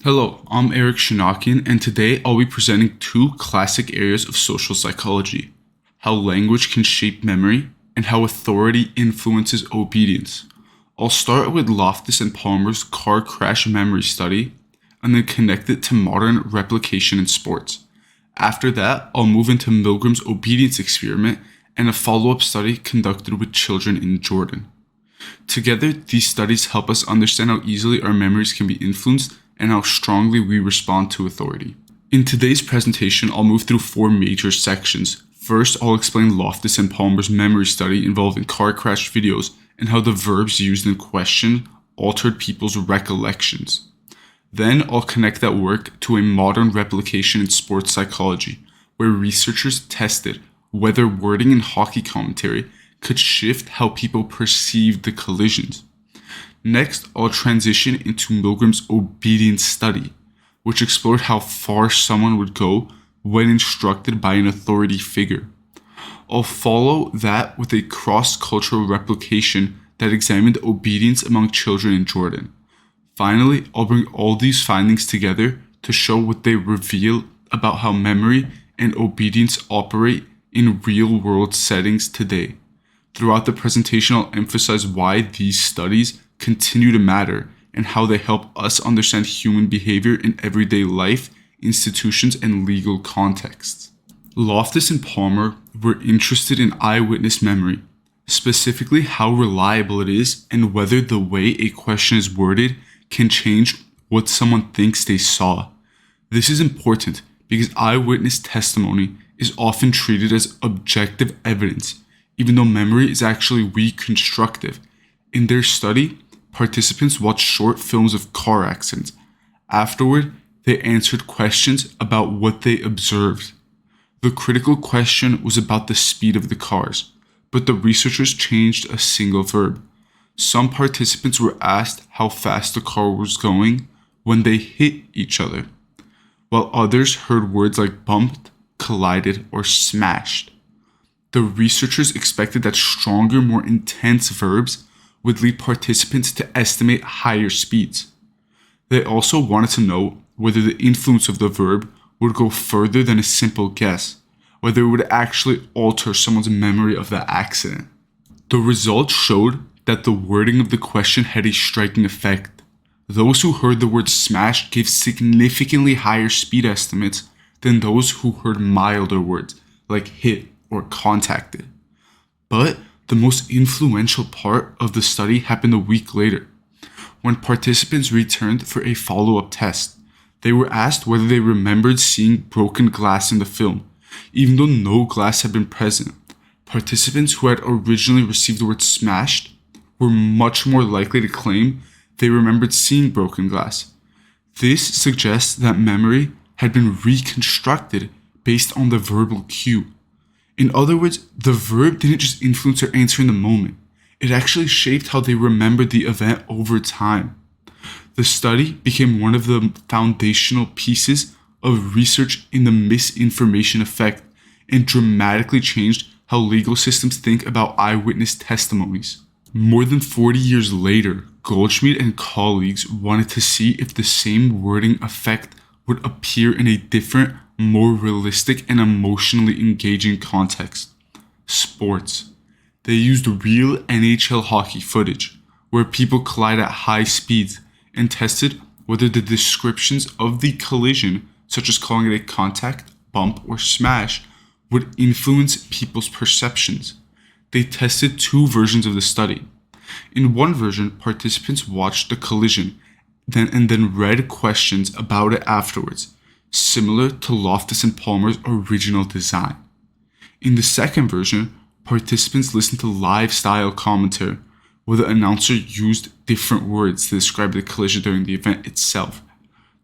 Hello, I'm Eric Shinakian, and today I'll be presenting two classic areas of social psychology: how language can shape memory, and how authority influences obedience. I'll start with Loftus and Palmer's car crash memory study, and then connect it to modern replication in sports. After that, I'll move into Milgram's obedience experiment and a follow up study conducted with children in Jordan. Together, these studies help us understand how easily our memories can be influenced and how strongly we respond to authority. In today's presentation, I'll move through four major sections. First, I'll explain Loftus and Palmer's memory study involving car crash videos and how the verbs used in question altered people's recollections. Then, I'll connect that work to a modern replication in sports psychology, where researchers tested whether wording in hockey commentary could shift how people perceived the collisions. Next, I'll transition into Milgram's obedience study, which explored how far someone would go when instructed by an authority figure. I'll follow that with a cross-cultural replication that examined obedience among children in Jordan. Finally, I'll bring all these findings together to show what they reveal about how memory and obedience operate in real-world settings today. Throughout the presentation, I'll emphasize why these studies continue to matter and how they help us understand human behavior in everyday life, institutions, and legal contexts. Loftus and Palmer were interested in eyewitness memory, specifically how reliable it is and whether the way a question is worded can change what someone thinks they saw. This is important because eyewitness testimony is often treated as objective evidence, even though memory is actually reconstructive. In their study, participants watched short films of car accidents. Afterward, they answered questions about what they observed. The critical question was about the speed of the cars, but the researchers changed a single verb. Some participants were asked how fast the car was going when they hit each other, while others heard words like bumped, collided, or smashed. The researchers expected that stronger, more intense verbs would lead participants to estimate higher speeds. They also wanted to know whether the influence of the verb would go further than a simple guess, whether it would actually alter someone's memory of the accident. The results showed that the wording of the question had a striking effect. Those who heard the word smashed gave significantly higher speed estimates than those who heard milder words like hit or contacted. But the most influential part of the study happened a week later. When participants returned for a follow-up test, they were asked whether they remembered seeing broken glass in the film, even though no glass had been present. Participants who had originally received the word smashed were much more likely to claim they remembered seeing broken glass. This suggests that memory had been reconstructed based on the verbal cue. In other words, the verb didn't just influence their answer in the moment. It actually shaped how they remembered the event over time. The study became one of the foundational pieces of research in the misinformation effect and dramatically changed how legal systems think about eyewitness testimonies. More than 40 years later, Goldschmidt and colleagues wanted to see if the same wording effect would appear in a different, more realistic and emotionally engaging context: sports. They used real NHL hockey footage, where people collide at high speeds, and tested whether the descriptions of the collision, such as calling it a contact, bump, or smash, would influence people's perceptions. They tested two versions of the study. In one version, participants watched the collision and then read questions about it afterwards, similar to Loftus and Palmer's original design. In the second version, participants listened to live style commentary, where the announcer used different words to describe the collision during the event itself.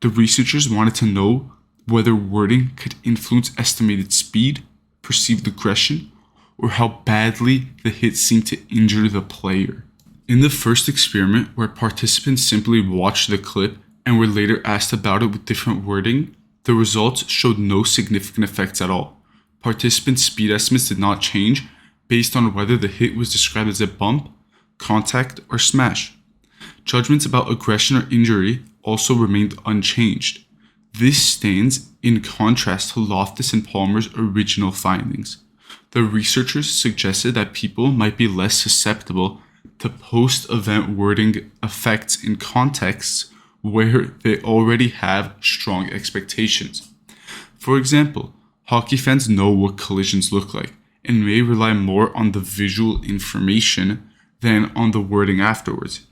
The researchers wanted to know whether wording could influence estimated speed, perceived aggression, or how badly the hit seemed to injure the player. In the first experiment, where participants simply watched the clip and were later asked about it with different wording, the results showed no significant effects at all. Participants' speed estimates did not change based on whether the hit was described as a bump, contact, or smash. Judgments about aggression or injury also remained unchanged. This stands in contrast to Loftus and Palmer's original findings. The researchers suggested that people might be less susceptible to post-event wording effects in contexts where they already have strong expectations. For example, hockey fans know what collisions look like and may rely more on the visual information than on the wording afterwards.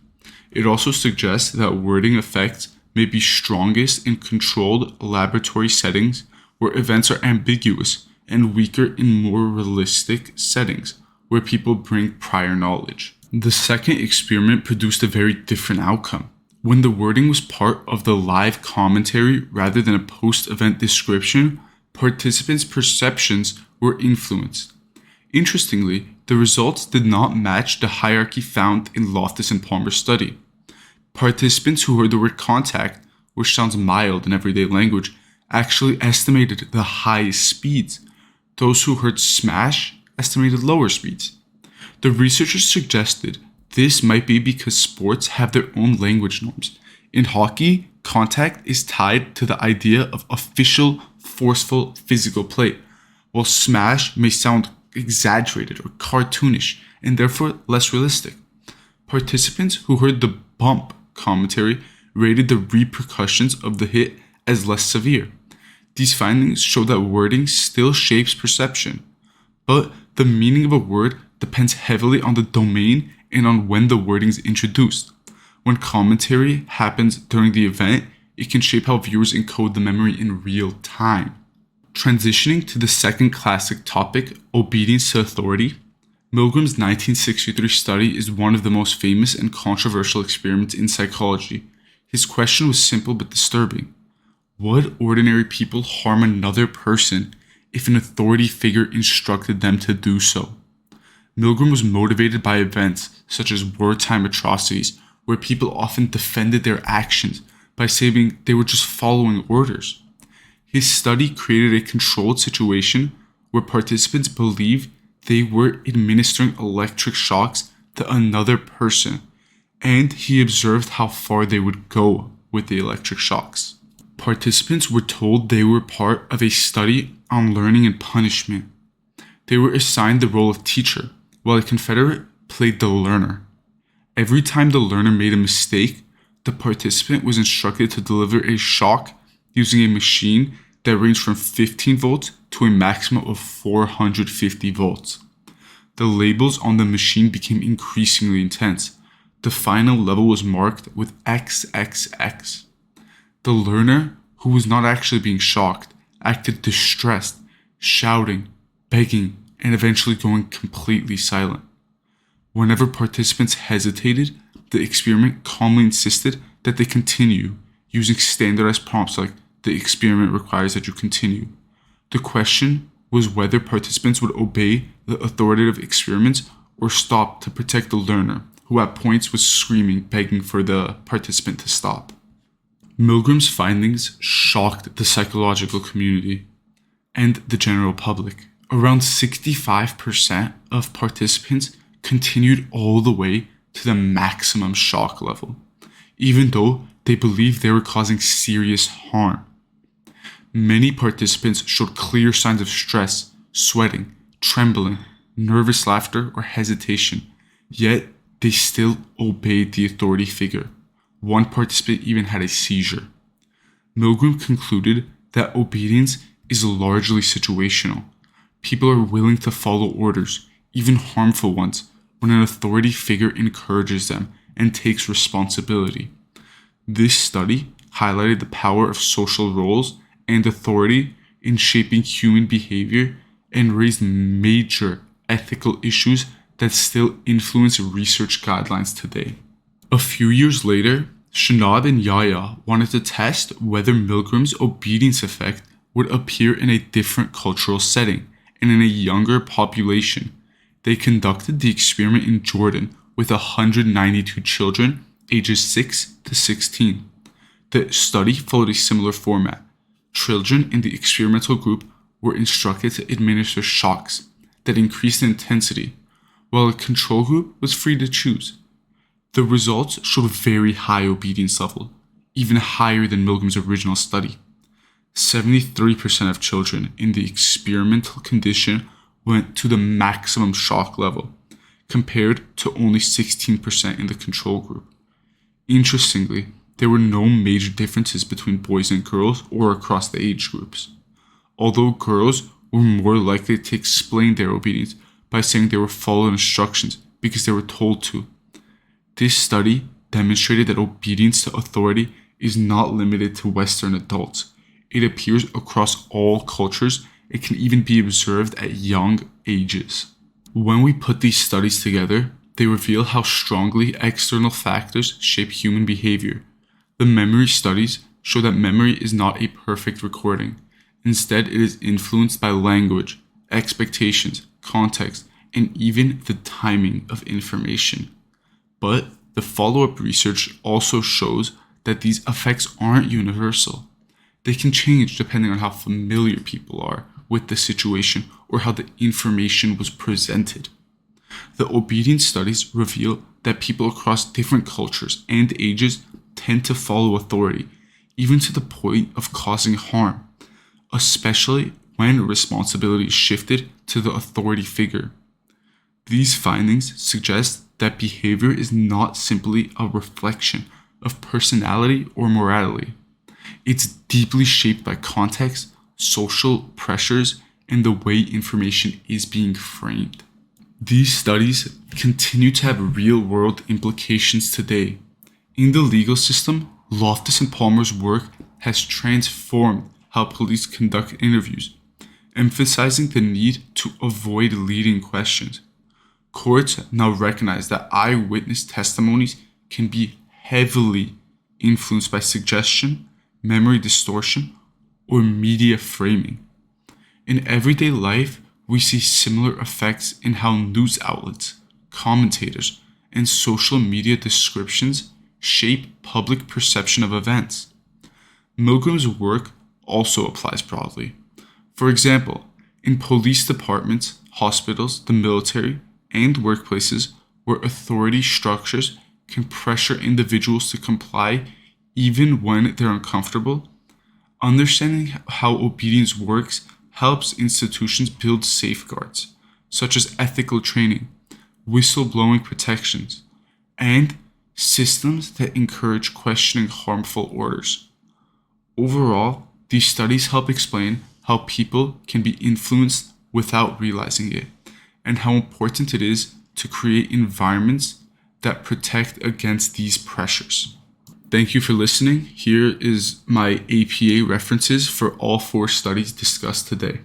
It also suggests that wording effects may be strongest in controlled laboratory settings where events are ambiguous and weaker in more realistic settings where people bring prior knowledge. The second experiment produced a very different outcome. When the wording was part of the live commentary rather than a post-event description, participants' perceptions were influenced. Interestingly, the results did not match the hierarchy found in Loftus and Palmer's study. Participants who heard the word contact, which sounds mild in everyday language, actually estimated the highest speeds. Those who heard smash estimated lower speeds. The researchers suggested this might be because sports have their own language norms. In hockey, contact is tied to the idea of official, forceful physical play, while smash may sound exaggerated or cartoonish and therefore less realistic. Participants who heard the bump commentary rated the repercussions of the hit as less severe. These findings show that wording still shapes perception, but the meaning of a word depends heavily on the domain and on when the wording is introduced. When commentary happens during the event, it can shape how viewers encode the memory in real time. Transitioning to the second classic topic, obedience to authority, Milgram's 1963 study is one of the most famous and controversial experiments in psychology. His question was simple but disturbing. Would ordinary people harm another person if an authority figure instructed them to do so? Milgram was motivated by events such as wartime atrocities, where people often defended their actions by saying they were just following orders. His study created a controlled situation where participants believed they were administering electric shocks to another person, and he observed how far they would go with the electric shocks. Participants were told they were part of a study on learning and punishment. They were assigned the role of teacher, while a Confederate played the learner. Every time the learner made a mistake, the participant was instructed to deliver a shock using a machine that ranged from 15 volts to a maximum of 450 volts. The labels on the machine became increasingly intense. The final level was marked with XXX. The learner, who was not actually being shocked, acted distressed, shouting, begging, and eventually going completely silent. Whenever participants hesitated, the experiment calmly insisted that they continue, using standardized prompts like, "The experiment requires that you continue." The question was whether participants would obey the authoritative experiments or stop to protect the learner, who at points was screaming, begging for the participant to stop. Milgram's findings shocked the psychological community and the general public. Around 65% of participants continued all the way to the maximum shock level, even though they believed they were causing serious harm. Many participants showed clear signs of stress, sweating, trembling, nervous laughter, or hesitation, yet they still obeyed the authority figure. One participant even had a seizure. Milgram concluded that obedience is largely situational. People are willing to follow orders, even harmful ones, when an authority figure encourages them and takes responsibility. This study highlighted the power of social roles and authority in shaping human behavior and raised major ethical issues that still influence research guidelines today. A few years later, Chenab and Yaya wanted to test whether Milgram's obedience effect would appear in a different cultural setting and in a younger population. They conducted the experiment in Jordan with 192 children ages 6 to 16. The study followed a similar format. Children in the experimental group were instructed to administer shocks that increased in intensity, while a control group was free to choose. The results showed a very high obedience level, even higher than Milgram's original study. 73% of children in the experimental condition went to the maximum shock level, compared to only 16% in the control group. Interestingly, there were no major differences between boys and girls or across the age groups, although girls were more likely to explain their obedience by saying they were following instructions because they were told to. This study demonstrated that obedience to authority is not limited to Western adults. It appears across all cultures and can even be observed at young ages. When we put these studies together, they reveal how strongly external factors shape human behavior. The memory studies show that memory is not a perfect recording. Instead, it is influenced by language, expectations, context, and even the timing of information. But the follow-up research also shows that these effects aren't universal. They can change depending on how familiar people are with the situation or how the information was presented. The obedience studies reveal that people across different cultures and ages tend to follow authority, even to the point of causing harm, especially when responsibility is shifted to the authority figure. These findings suggest that behavior is not simply a reflection of personality or morality. It's deeply shaped by context, social pressures, and the way information is being framed. These studies continue to have real-world implications today. In the legal system, Loftus and Palmer's work has transformed how police conduct interviews, emphasizing the need to avoid leading questions. Courts now recognize that eyewitness testimonies can be heavily influenced by suggestion, memory distortion, or media framing. In everyday life, we see similar effects in how news outlets, commentators, and social media descriptions shape public perception of events. Milgram's work also applies broadly. For example, in police departments, hospitals, the military, and workplaces where authority structures can pressure individuals to comply even when they're uncomfortable, understanding how obedience works helps institutions build safeguards, such as ethical training, whistleblowing protections, and systems that encourage questioning harmful orders. Overall, these studies help explain how people can be influenced without realizing it, and how important it is to create environments that protect against these pressures. Thank you for listening. Here is my APA references for all 4 studies discussed today.